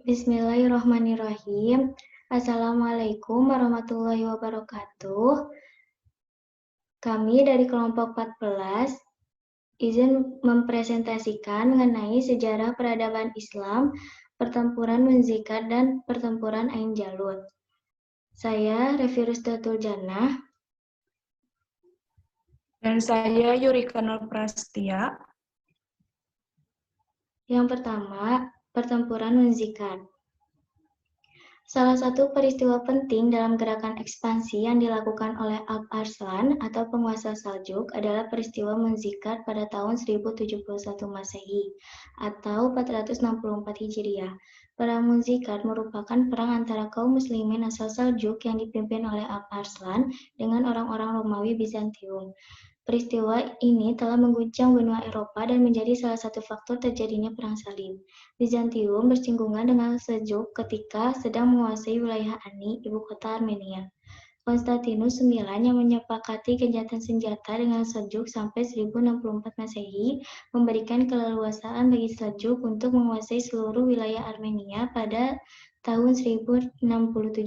Bismillahirrahmanirrahim. Assalamualaikum warahmatullahi wabarakatuh. Kami dari kelompok 14 izin mempresentasikan mengenai sejarah peradaban Islam, pertempuran Munzikat, dan pertempuran Ain Jalut. Saya Revi Rusdatul Jannah. Dan saya Yurika Nur Prastia. Yang pertama, pertempuran Munzikat. Salah satu peristiwa penting dalam gerakan ekspansi yang dilakukan oleh Alp Arslan atau penguasa Saljuk adalah peristiwa Munzikat pada tahun 1071 Masehi atau 464 Hijriah. Perang Munzikat merupakan perang antara kaum muslimin asal Saljuk yang dipimpin oleh Alp Arslan dengan orang-orang Romawi Bizantium. Peristiwa ini telah mengguncang benua Eropa dan menjadi salah satu faktor terjadinya perang salib. Bizantium bersinggungan dengan Seljuk ketika sedang menguasai wilayah Ani, ibu kota Armenia. Konstantinus IX yang menyepakati gencatan senjata dengan Seljuk sampai 1064 Masehi memberikan keleluasaan bagi Seljuk untuk menguasai seluruh wilayah Armenia pada tahun 1067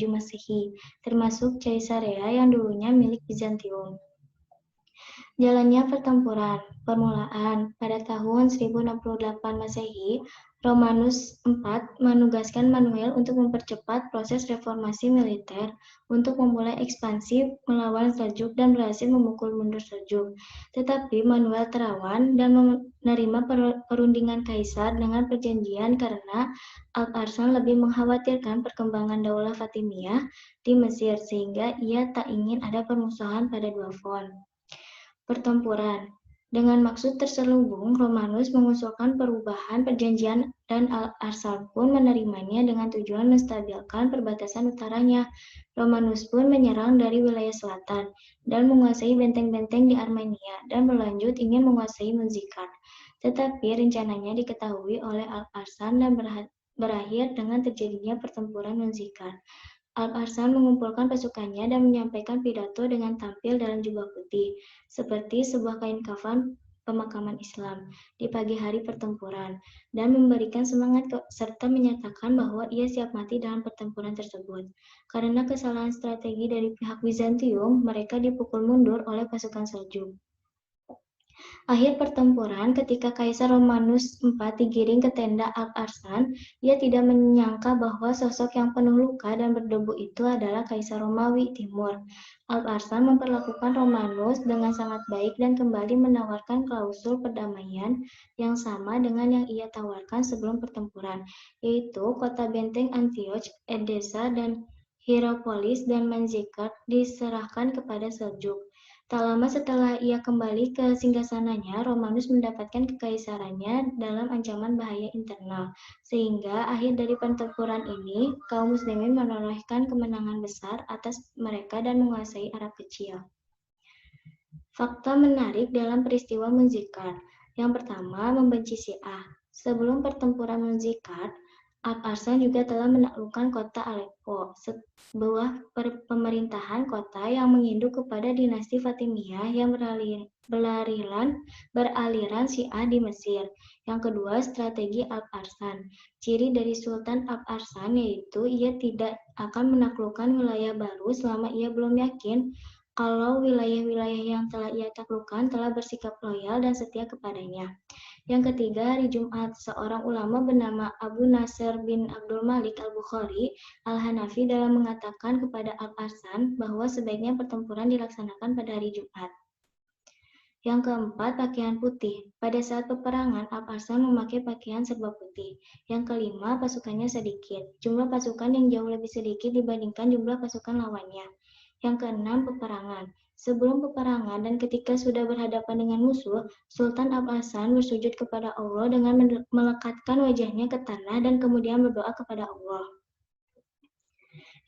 Masehi, termasuk Caesarea yang dulunya milik Bizantium. Jalannya pertempuran. Permulaan. Pada tahun 1068 Masehi, Romanus IV menugaskan Manuel untuk mempercepat proses reformasi militer untuk memulai ekspansi melawan Seljuk dan berhasil memukul mundur Seljuk. Tetapi Manuel terawan dan menerima perundingan kaisar dengan perjanjian karena Alp Arslan lebih mengkhawatirkan perkembangan Daulah Fatimiyah di Mesir sehingga ia tak ingin ada permusuhan pada dua front. Pertempuran. Dengan maksud terselubung, Romanus mengusulkan perubahan perjanjian dan Arslan pun menerimanya dengan tujuan menstabilkan perbatasan utaranya. Romanus pun menyerang dari wilayah selatan dan menguasai benteng-benteng di Armenia dan berlanjut ingin menguasai Munzikat. Tetapi rencananya diketahui oleh Alp Arslan dan berakhir dengan terjadinya pertempuran Munzikat. Alp Arslan mengumpulkan pasukannya dan menyampaikan pidato dengan tampil dalam jubah putih, seperti sebuah kain kafan pemakaman Islam, di pagi hari pertempuran, dan memberikan semangat serta menyatakan bahwa ia siap mati dalam pertempuran tersebut. Karena kesalahan strategi dari pihak Bizantium, mereka dipukul mundur oleh pasukan Seljuk. Akhir pertempuran, ketika Kaisar Romanus IV digiring ke tenda Alp Arslan, ia tidak menyangka bahwa sosok yang penuh luka dan berdebu itu adalah Kaisar Romawi Timur. Alp Arslan memperlakukan Romanus dengan sangat baik dan kembali menawarkan klausul perdamaian yang sama dengan yang ia tawarkan sebelum pertempuran, yaitu kota benteng Antioch, Edessa, dan Hierapolis dan Manzikert diserahkan kepada Seljuk. Tak lama setelah ia kembali ke singgasananya, Romanus mendapatkan kekaisarannya dalam ancaman bahaya internal. Sehingga akhir dari pertempuran ini, kaum muslimin menorehkan kemenangan besar atas mereka dan menguasai Arab Kecil. Fakta menarik dalam peristiwa Munzikat. Yang pertama, membenci Syiah. Sebelum pertempuran Munzikat, Alp Arslan juga telah menaklukkan kota Aleppo, sebuah pemerintahan kota yang menginduk kepada dinasti Fatimiyah yang beraliran Syiah di Mesir. Yang kedua, strategi Alp Arslan. Ciri dari Sultan Alp Arslan yaitu ia tidak akan menaklukkan wilayah baru selama ia belum yakin kalau wilayah-wilayah yang telah ia taklukkan telah bersikap loyal dan setia kepadanya. Yang ketiga, hari Jumat, seorang ulama bernama Abu Nasr bin Abdul Malik al-Bukhari al-Hanafi dalam mengatakan kepada Alp Arslan bahwa sebaiknya pertempuran dilaksanakan pada hari Jumat. Yang keempat, pakaian putih. Pada saat peperangan, Alp Arslan memakai pakaian serba putih. Yang kelima, pasukannya sedikit. Jumlah pasukan yang jauh lebih sedikit dibandingkan jumlah pasukan lawannya. Yang keenam, peperangan. Sebelum peperangan dan ketika sudah berhadapan dengan musuh, Sultan Alp Arslan bersujud kepada Allah dengan melekatkan wajahnya ke tanah dan kemudian berdoa kepada Allah.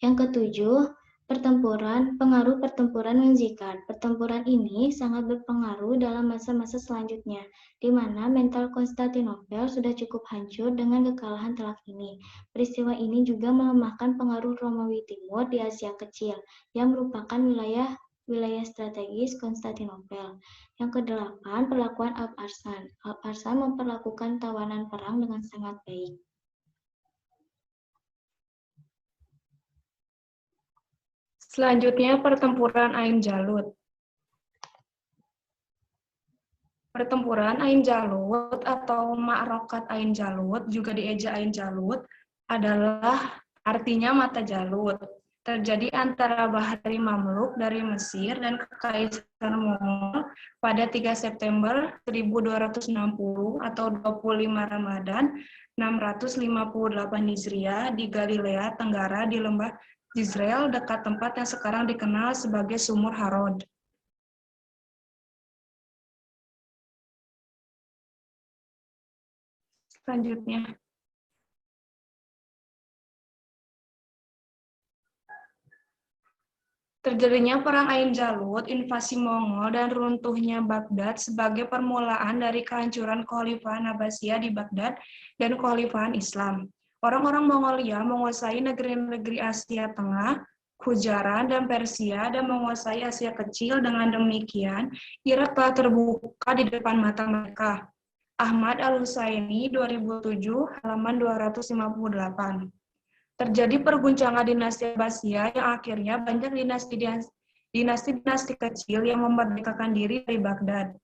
Yang ketujuh, pengaruh pertempuran Munzikat. Pertempuran ini sangat berpengaruh dalam masa-masa selanjutnya, di mana mental Konstantinopel sudah cukup hancur dengan kekalahan telak ini. Peristiwa ini juga melemahkan pengaruh Romawi Timur di Asia Kecil, yang merupakan wilayah strategis Konstantinopel. Yang kedelapan, perlakuan Alp Arslan. Alp Arslan memperlakukan tawanan perang dengan sangat baik. Selanjutnya, pertempuran Ain Jalut. Pertempuran Ain Jalut atau Ma'rakat Ain Jalut, juga dieja Ain Jalut, adalah artinya mata Jalut. Terjadi antara Bahari Mamluk dari Mesir dan Kekaisaran Mongol pada 3 September 1260 atau 25 Ramadan 658 Hijriah di Galilea Tenggara di lembah Jezreel dekat tempat yang sekarang dikenal sebagai Sumur Harod. Selanjutnya, terjadinya Perang Ain Jalut, invasi Mongol, dan runtuhnya Baghdad sebagai permulaan dari kehancuran Kekhalifahan Abbasiyah di Baghdad dan Kekhalifahan Islam. Orang-orang Mongolia menguasai negeri-negeri Asia Tengah, Gujarat, dan Persia, dan menguasai Asia Kecil. Dengan demikian, Irak telah terbuka di depan mata mereka. Ahmad Al-Husaini, 2007, halaman 258. Terjadi perguncangan dinasti Abbasiyah yang akhirnya banyak dinasti-dinasti kecil yang memerdekakan diri dari Baghdad.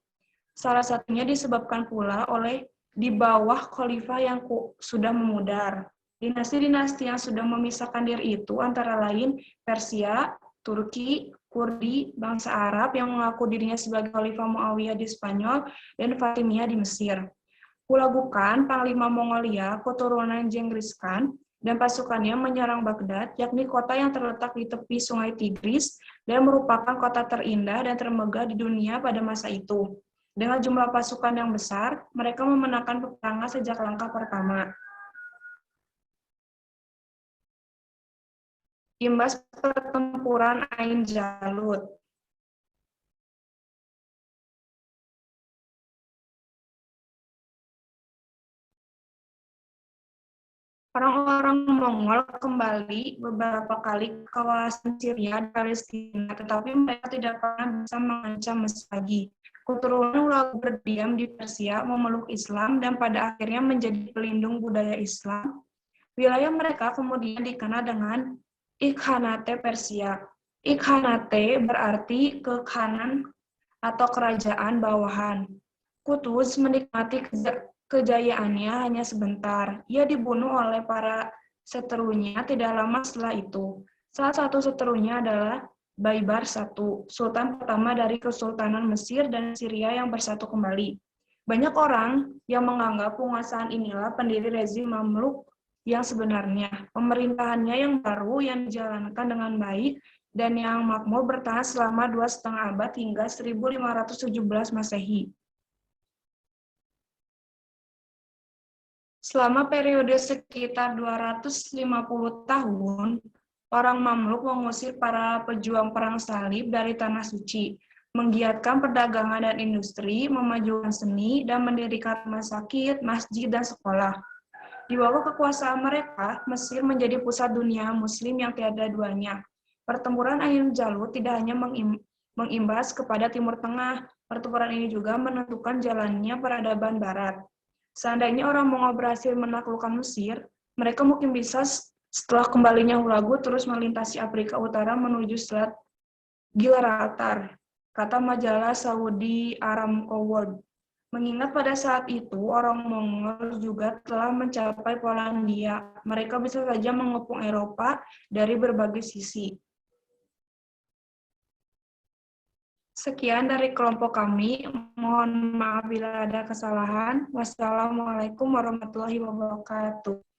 Salah satunya disebabkan pula oleh di bawah khalifah yang sudah memudar. Dinasti-dinasti yang sudah memisahkan diri itu antara lain Persia, Turki, Kurdi, bangsa Arab yang mengaku dirinya sebagai Khalifah Muawiyah di Spanyol, dan Fatimiyah di Mesir. Hulagukan, Panglima Mongolia, keturunan Genghis Khan, dan pasukannya menyerang Baghdad, yakni kota yang terletak di tepi Sungai Tigris dan merupakan kota terindah dan termegah di dunia pada masa itu. Dengan jumlah pasukan yang besar, mereka memenangkan peperangan sejak langkah pertama. Imbas pertempuran Ain Jalut. Orang-orang Mongol kembali beberapa kali ke kawasan Syria dan Palestina, tetapi mereka tidak pernah bisa mengancam Mesir lagi. Keturunan Hulagu berdiam di Persia, memeluk Islam, dan pada akhirnya menjadi pelindung budaya Islam. Wilayah mereka kemudian dikenal dengan Ikhanate Persia. Ikhanate berarti kekhanan atau kerajaan bawahan. Qutuz menikmati kejayaannya hanya sebentar. Ia dibunuh oleh para seterunya tidak lama setelah itu. Salah satu seterunya adalah Baibar I, sultan pertama dari Kesultanan Mesir dan Syria yang bersatu kembali. Banyak orang yang menganggap penguasaan inilah pendiri rezim Mamluk yang sebenarnya. Pemerintahannya yang baru yang dijalankan dengan baik dan yang makmur bertahan selama 2,5 abad hingga 1517 Masehi. Selama periode sekitar 250 tahun, orang Mamluk mengusir para pejuang perang salib dari Tanah Suci, menggiatkan perdagangan dan industri, memajukan seni, dan mendirikan rumah sakit, masjid, dan sekolah. Di bawah kekuasaan mereka, Mesir menjadi pusat dunia Muslim yang tiada duanya. Pertempuran Ain Jalut tidak hanya mengimbas kepada Timur Tengah, pertempuran ini juga menentukan jalannya peradaban Barat. Seandainya orang Mongol berhasil menaklukkan Mesir, mereka mungkin bisa setelah kembalinya Hulagu terus melintasi Afrika Utara menuju Selat Gibraltar, kata majalah Saudi Aramco World. Mengingat pada saat itu, orang Mongol juga telah mencapai Polandia. Mereka bisa saja mengepung Eropa dari berbagai sisi. Sekian dari kelompok kami. Mohon maaf bila ada kesalahan. Wassalamualaikum warahmatullahi wabarakatuh.